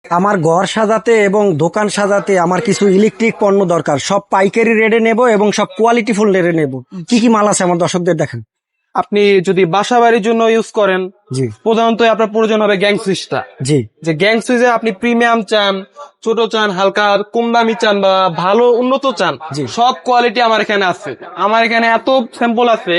আমার ঘর সাজাতে এবং দোকান সাজাতে আমার কিছু ইলেকট্রিক পণ্য দরকার, সব পাইকারি রেটে নেব এবং সব কোয়ালিটিফুল রেটে নেব। কি কি মাল আছে আমার দর্শকদের দেখেন। আপনি যদি বাসা বাড়ির জন্য ইউজ করেন, জি প্রধানত আপনার প্রয়োজন হবে গ্যাং সুইচটা। জি যে গ্যাং সুইচে আপনি প্রিমিয়াম চান, ছোট চান, হালকা কম দামি চান বা ভালো উন্নত চান, জি। সব কোয়ালিটি আমার এখানে আছে। আমার এখানে এত স্যাম্পল আছে,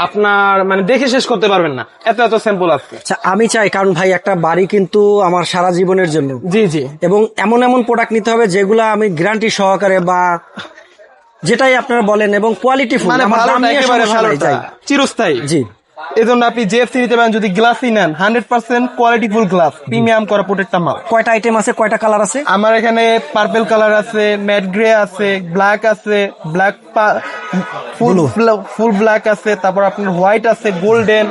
আপনার মানে দেখে শেষ করতে পারবেন না, এত এত স্যাম্পল আছে। আচ্ছা, আমি চাই, কারণ ভাই একটা বাড়ি কিন্তু আমার সারা জীবনের জন্য, জি জি। এবং এমন এমন প্রোডাক্ট নিতে হবে যেগুলো আমি গ্যারান্টি সহকারে বা যেটাই আপনারা বলেন এবং কোয়ালিটিফুল, মানে আমার দাম ভালোটা, নিয়ে একেবারে সমস্যা নাই, ভালোটা, চাই। চিরস্থায়ী। জি এই জন্য আপনি জেএফসি নিতে পারেন। যদি গ্লাসই নেন, 100% কোয়ালিটিফুল গ্লাস, প্রিমিয়াম করা প্রোটেক্টটা মাল। কয়টা আইটেম আছে, কয়টা কালার আছে? আমার এখানে পার্পল কালার আছে, ম্যাট গ্রে আছে, ব্ল্যাক আছে, ব্ল্যাক ফুল ব্ল্যাক আছে, তারপর আপনার হোয়াইট আছে, গোল্ডেন,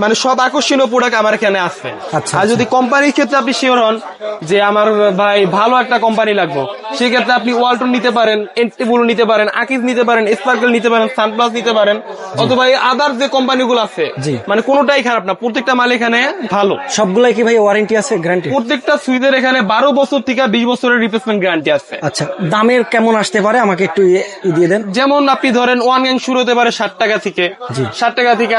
মানে সব আকর্ষণীয় প্রোডাক্ট আমার এখানে আছে। আচ্ছা, আর যদি কোম্পানির ক্ষেত্রে আপনি শিওর হন যে আমার ভাই ভালো একটা কোম্পানি লাগবে, সেক্ষেত্রে আপনি ওয়ালটন নিতে পারেন, এন্টিবুল নিতে পারেন, আকিজ নিতে পারেন, স্পার্কেল নিতে পারেন, সানপ্লাস নিতে পারেন, অথবা আদার যে কোম্পানিগুলো আছে, জি। মানে কোনোটাই খারাপ না, প্রত্যেকটা মাল এখানে ভালো। সবগুলাই কি ভাই ওয়ারেন্টি আছে, গ্যারান্টি? প্রত্যেকটা সুইচের এখানে 12 বছর থেকে 20 বছরের রিপ্লেসমেন্ট গ্যারান্টি আছে। আচ্ছা, দামের কেমন আসতে পারে আমাকে একটু দিয়ে দেন। যেমন আপনি ধরেন ওয়ান গ্যাং শুরু হতে পারে 60 টাকা থেকে, জি। 60 টাকা থেকে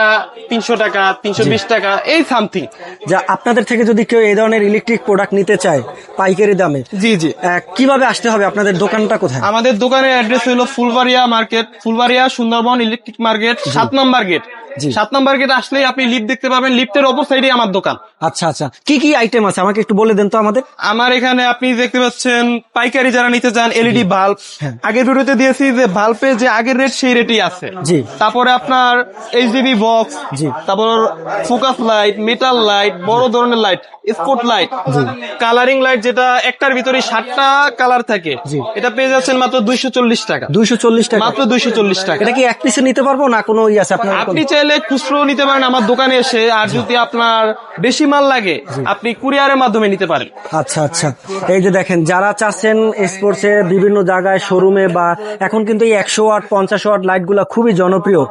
300 টাকা, 320 টাকা, এই সামথিং। যা আপনাদের থেকে যদি কেউ এই ধরনের ইলেকট্রিক প্রোডাক্ট নিতে চায় পাইকারি দামে, জি জি। কিভাবে আসতে হবে? আপনাদের দোকানটা কোথায়? আমাদের দোকানের অ্যাড্রেস হলো Phulbaria market, Phulbaria Sundarban electric market, 7 number gate. জি। 7 নম্বর গেট আসলেই আপনি লিফট দেখতে পাবেন, লিফটের অপর সাইডে আমার দোকান। আচ্ছা আচ্ছা, কি কি আইটেম আছে আমাকে একটু বলে দেন তো আমাদের। আমার এখানে আপনি দেখতে পাচ্ছেন পাইকারি যারা নিতে চান, এলইডি বাল্ব, হ্যাঁ। আগের ভিডিওতে দিয়েছি যে বাল্বের যে আগের রেট সেই রেটই আছে। জি। তারপরে আপনার এইচডিবি বক্স, জি। তারপর ফোকাস লাইট, মেটাল লাইট, বড় ধরনের লাইট, স্পট লাইট, জি। কালারিং লাইট, যেটা একটার ভিতরে 7টা কালার থাকে, জি। এটা পেয়ে যাচ্ছেন মাত্র 240 টাকা। 240 টাকা মাত্র 240 টাকা। এটা কি এক পিসে নিতে পারবো না কোনো আছে আপনার? আপনি চাইলে খুচরো নিতে পারেন আমার দোকানে এসে, আর যদি আপনার বেশি মাল লাগে আপনি কুরিয়ারের মাধ্যমে নিতে পারেন। আচ্ছা আচ্ছা, এই যে দেখেন, যারা চাচ্ছেন স্পোর্টসে বিভিন্ন জায়গায় শোরুমে, বা এখন কিন্তু এই 100 ওয়াট 50 ওয়াট লাইট গুলা খুবই জনপ্রিয়,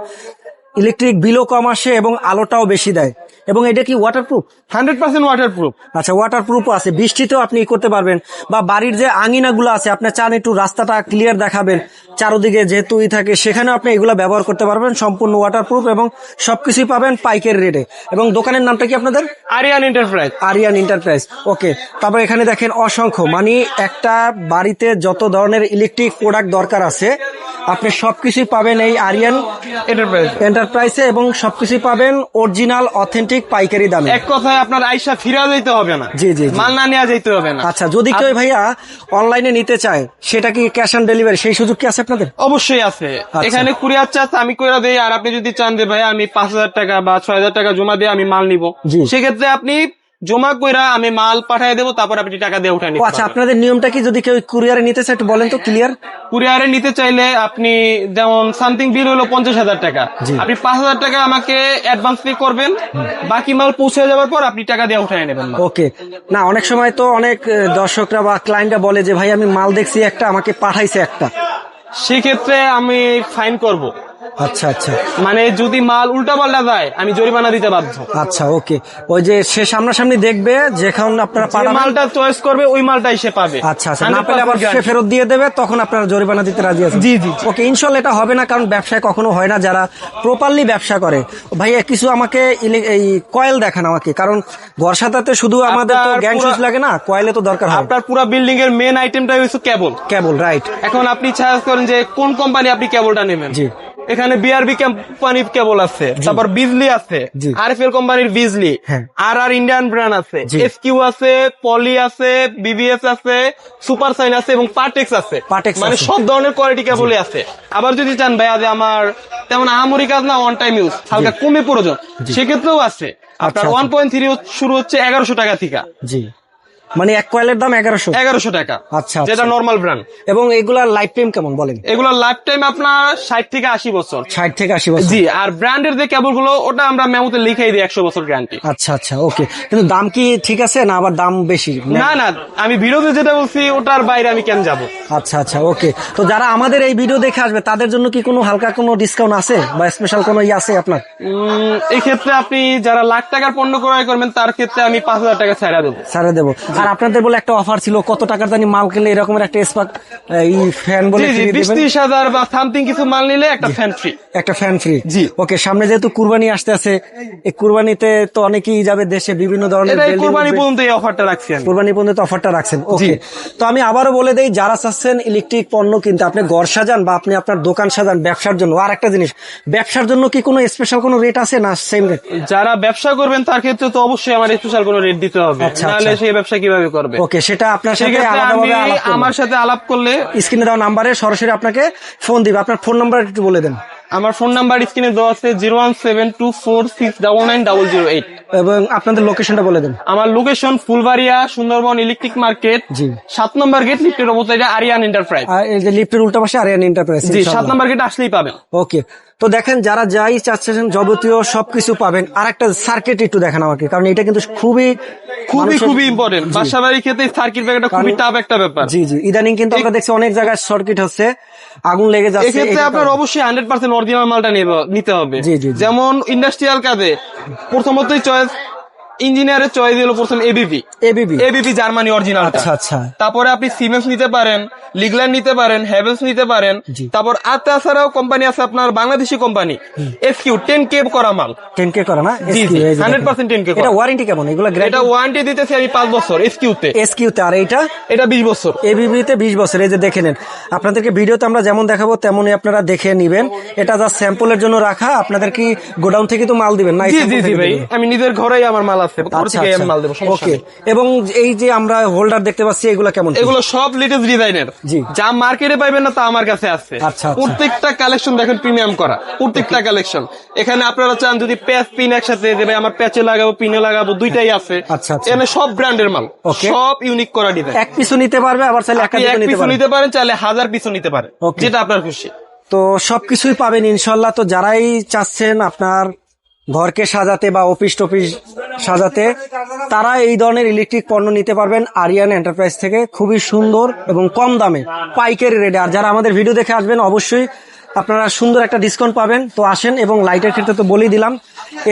ইলেকট্রিক বিলও কম আসে এবং আলোটাও বেশি দেয়, এবং এটা কি ওয়াটারপ্রুফ? 100% water proof. আচ্ছা, ওয়াটারপ্রুফও আছে, বৃষ্টিতেও আপনি করতে পারবেন, বা বাড়ির যে আঙিনাগুলো আছে আপনি চান একটু রাস্তাটা ক্লিয়ার দেখাবেন, চারদিকে যেহেতু থাকে, সেখানেও আপনি এগুলো ব্যবহার করতে পারবেন, সম্পূর্ণ ওয়াটারপ্রুফ এবং সবকিছুই পাবেন পাইকারি রেটে। এবং দোকানের নামটা কি আপনাদের? আরিয়ান এন্টারপ্রাইজ। আরিয়ান এন্টারপ্রাইজ, ওকে। তারপর এখানে দেখেন অসংখ্য, মানে একটা বাড়িতে যত ধরনের ইলেকট্রিক প্রোডাক্ট দরকার আছে আপনি সবকিছুই পাবেন এই আরিয়ান এন্টারপ্রাইজে, এবং সবকিছুই পাবেন অরিজিনাল অথেন্টিক পাইকারি দামে। এক কথায় আপনার আইসা ফিরা যাইতে হবে না, জি জি জি। মাল না নেওয়া যাইতে হবে না। আচ্ছা, যদি কেউ ভাইয়া অনলাইনে নিতে চায় সেটা কি ক্যাশ অন ডেলিভারি, সেই সুযোগ কি আছে আপনাদের? অবশ্যই আছে। এখানে কুরিয়ার চার্জ আমি করে দেই, আর আপনি যদি চান যে ভাই আমি 5,000 টাকা বা 6,000 টাকা জমা দিয়ে আমি মাল নিব, জি। সেক্ষেত্রে আপনি জমা কইরা আমি মাল পাঠিয়ে দেবো, তারপর আপনি টাকা দিয়ে উঠায় নিতে আচ্ছা, পারবেন। আপনাদের নিয়মটা কি? যদি কেউ কুরিয়ারে নিতে চায় একটু বলেন তো, ক্লিয়ার। কুরিয়ারে নিতে চাইলে আপনি যেমন সামথিং বিল হলো 50,000 টাকা, জি। আপনি 5,000 টাকা আমাকে অ্যাডভান্স পে করবেন, বাকি মাল পৌঁছে যাওয়ার পর আপনি টাকা দিয়ে উঠায় নেবেন। ওকে। না, অনেক সময় তো অনেক দর্শকরা বা ক্লায়েন্টরা বলে যে ভাই আমি মাল দেখছি একটা, আমাকে পাঠাইছে একটা, সেক্ষেত্রে আমি ফাইন করব। আচ্ছা আচ্ছা মানে যদি মাল উল্টা পাল্টা যায় আমি জরিমানা দিতে বাধ্য। আচ্ছা, ওকে। ওই যে সে সামনাসামনি দেখবে, যখন আপনারা যে পাঠাবেন, মালটা চয়েস করবে ওই মালটাই সে পাবে। আচ্ছা আচ্ছা, না পেলে আবার সে ফেরত দিয়ে দেবে, তখন আপনারা জরিমানা দিতে রাজি আছেন? জি জি। ওকে, ইনশাল্লাহ এটা হবে না, কারণ ব্যবসায় কখনো হয় না যারা প্রপারলি ব্যবসা করে। ভাইয়া কিছু আমাকে এই কয়েল দেখান আমাকে, কারণ ঘর সাজাতে শুধু আমাদের তো আপনার গ্যাং সুইচ লাগে না, কয়েলে তো দরকার হয়। আপনার পুরো বিল্ডিং এর মেন আইটেমটাই হচ্ছে কেবল। কেবল, রাইট। এখন আপনি চয়েস করেন যে কোন কোম্পানি আপনি কেবলটা নেবেন। জি। এখানে বিআরবি কোম্পানির কেবল আছে, তারপর বিজলি আছে, জি। আরএফএল কোম্পানির বিজলি, হ্যাঁ। আর ইন্ডিয়ান ব্র্যান্ড আছে, জি। এসকিউ আছে, পলি আছে, বিবিএস আছে, সুপার সাইন আছে এবং পার্টেক্স আছে। পার্টেক্স মানে আছে। সব ধরনের কোয়ালিটি কেবলই আছে। আবার যদি চান ভাইয়া যে আমার তেমন আহামরি কাজ না, ওয়ান টাইম ইউজ, হালকা কমে প্রয়োজন, সেক্ষেত্রেও আছে। আপনার আচ্ছা। 1.3 শুরু হচ্ছে 1100 টাকা থেকে। জি, মানে এক কয়েলের দাম 1100 টাকা, আচ্ছা, যেটা নরমাল ব্র্যান্ড। এবং এগুলার লাইফ টাইম কেমন বলেন? এগুলোর লাইফ টাইম আপনার 60 থেকে 80 বছর। 60 থেকে 80 বছর। জি। আর ব্র্যান্ডের যে কেবল গুলো ওটা আমরা মেমোতে লিখাই দিই 100 বছর গ্যারান্টি। আচ্ছা আচ্ছা, ওকে। কিন্তু দাম কি ঠিক আছে না আবার দাম বেশি? না না, আমি ভিডিওতে যেটা বলছি ওটার বাইরে আমি কেন যাব। আচ্ছা আচ্ছা, ওকে। তো যারা আমাদের এই ভিডিও দেখে আসবে তাদের জন্য কি কোনো হালকা কোনো ডিসকাউন্ট আছে বা স্পেশাল কোনো আছে আপনার? এই ক্ষেত্রে আপনি যারা লাখ টাকার পণ্য ক্রয় করবেন তার ক্ষেত্রে আমি 5,000 টাকা ছাড়া দেবো। ছাড়ে দেবো। আর আপনাদের বলে একটা অফার ছিল, কত টাকার জানি মাল কিনলে এরকমের একটা স্পার্ক ফ্যান বলে জি জি, free দিবেন। 20-30 হাজার বা সামথিং কিছু মাল নিলে একটা ফ্যান ফ্রি। একটা ফ্যান ফ্রি। জি। ওকে, সামনে যেহেতু কুরবানি আসতে আছে, এই কুরবানিতে তো অনেকেই যাবে দেশে, বিভিন্ন ধরনের এটা building কুরবানি উঠবে। পর্যন্ত এই অফারটা রাখছি আমি। কুরবানি পর্যন্ত অফারটা রাখছেন। ওকে, তো আমি আবারও বলে দেই, যারা চাচ্ছেন ইলেকট্রিক পণ্য কিনতে, আপনি ঘর সাজান বা আপনি আপনার দোকান সাজান ব্যবসার জন্য। আর একটা জিনিস, ব্যবসার জন্য কি কোনো স্পেশাল কোনো রেট আছে না সেম রেট? যারা ব্যবসা করবেন তার ক্ষেত্রে তো অবশ্যই আমার স্পেশাল কোনো রেট দিতে হবে, আচ্ছা, নাহলে আচ্ছা। সেই ব্যবসা কিভাবে করবে। ওকে, সেটা আপনার সাথে সেক্ষেত্রে আলাদাভাবে আমি আলাপ করব। আমার সাথে আলাপ করলে স্ক্রিনে দেওয়া নাম্বারে সরাসরি আপনাকে ফোন দিবে। আপনার ফোন নাম্বার একটু বলে দেন। আমার ফোন নাম্বার স্ক্রিনে দেওয়া আছে 01724690008। এবং আপনাদের লোকেশনটা বলে দেন। আমার location Phulbaria Sundarban electric market, জি। 7 নম্বর গেট, লিফটের অবস্থায় আরিয়ান এন্টারপ্রাইজ। আর এই যে লিফটের উল্টা পাশে আরিয়ান এন্টারপ্রাইজ। জি, 7 নম্বর গেট আসলেই পাবেন। ওকে, তো দেখেন, যারা যাই চাচ্ছেন যাবতীয় সবকিছু পাবেন। আর একটা সার্কিট একটু দেখেন আমাকে, কারণ এটা কিন্তু খুবই খুবই ইম্পর্টেন্ট। বাসা বাড়ির ক্ষেত্রে সার্কিট ব্রেকারটা খুবই টাফ একটা ব্যাপার। জি জি, ইদানিং কিন্তু আমরা দেখছি অনেক জায়গায় সার্কিট হচ্ছে, আগুন লেগে যাচ্ছে। এক্ষেত্রে এটা আপনার কারণ- অবশ্যই 100% অরিজিনাল মালটা নিতে হবে। জি, জি, জি। যেমন ইন্ডাস্ট্রিয়াল কাজে প্রথমতই চয়েস, ইঞ্জিনিয়ারের চয়েস হলো প্রথম ABB. ABB। ABB Germany original. আচ্ছা, আচ্ছা। তারপরে আপনি সিমেন্স নিতে পারেন, লিগল্যান্ড নিতে পারেন, হ্যাভেলস নিতে পারেন। জি। তারপর আর তাছাড়াও কোম্পানি আছে আপনার বাংলাদেশি কোম্পানি এসকিউ 10K করা মাল। 10K করা না? জি, SQ, জি, এই যে দেখেন। 100% 10K করা। এটা ওয়ারেন্টি কেমন? এগুলো এটা ওয়ারেন্টি দিতেছি আমি 5 বছর এসকিউতে। SQ তে। আর এইটা এটা 20 বছর। ABB তে 20 বছর। এই যে দেখে নেন, আপনাদেরকে ভিডিওতে আমরা যেমন দেখাবো তেমনই আপনারা দেখে নিবেন। এটা যা স্যাম্পলের জন্য রাখা। আপনাদের কি গোডাউন থেকে তো মাল দিবেন না? জি জি জি ভাই, আমি নিজের ঘরেই আমার মাল আছে, ঘর আচ্ছা, থেকে আচ্ছা। আমি মাল দেবো, সমস্যা ওকে, নেই। এবং এই যে আমরা হোল্ডার দেখতে পাচ্ছি, এগুলো কেমন? এগুলো সব লেটেস্ট ডিজাইনের। জি। যা মার্কেটে পাইবেন না তা আমার কাছে আছে। আচ্ছা, আচ্ছা। প্রত্যেকটা কালেকশন দেখেন প্রিমিয়াম করা, প্রত্যেকটা কালেকশন। এখানে আপনারা চান যদি প্যাচ পিন একসাথে দেবে, আমার প্যাচে লাগাবো পিনে লাগাবো, দুইটাই আছে। আচ্ছা, আচ্ছা। এখানে সব ব্র্যান্ডের মাল, ওকে। সব ইউনিক করা ডিজাইন। এক পিছু নিতে পারবে, আবার চাইলে আপনি একাধিকও এক নিতে পিসও পারবে। নিতে পারেন, চাইলে 1000 পিসও নিতে পারেন, ওকে। যেটা আপনার খুশি। তো সবকিছুই পাবেন ইনশাল্লাহ। তো যারাই চাচ্ছেন আপনার ঘরকে সাজাতে বা অফিস টফিস সাজাতে, তারা এই ধরনের ইলেকট্রিক পণ্য নিতে পারবেন আরিয়ান এন্টারপ্রাইজ থেকে। খুবই সুন্দর এবং কম দামে পাইকারি রেটে। আর যারা আমাদের ভিডিও দেখে আসবেন, অবশ্যই আপনারা সুন্দর একটা ডিসকাউন্ট পাবেন। তো আসেন। এবং লাইটের ক্ষেত্রে তো বলেই দিলাম,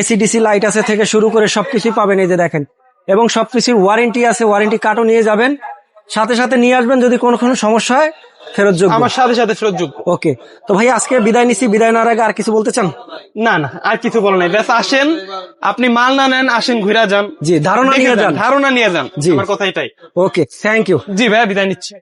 এসিডিসি লাইট আছে থেকে শুরু করে সবকিছুই পাবেন। এই যে দেখেন, এবং সবকিছুর ওয়ারেন্টি আছে, ওয়ারেন্টি কার্ডও নিয়ে যাবেন, সাথে সাথে নিয়ে আসবেন। যদি কোনো সমস্যা হয় ফেরত যোগ্য। আমার সাথে সাথে ফেরতযোগ্য। ওকে, তো ভাই আজকে বিদায় নিচ্ছি। বিদায় নেওয়ার আগে আর কিছু বলতে চান? না না, আর কিছু বলো নাই, ব্যাস আসেন, আপনি মাল না নেন, আসেন ঘুরা যান। জি, ধারণা দেখে নিয়ে যান। ধারণা নিয়ে যান। জি। আমার কথা এটাই। ওকে, থ্যাংক ইউ। জি ভাইয়া, বিদায় নিচ্ছি।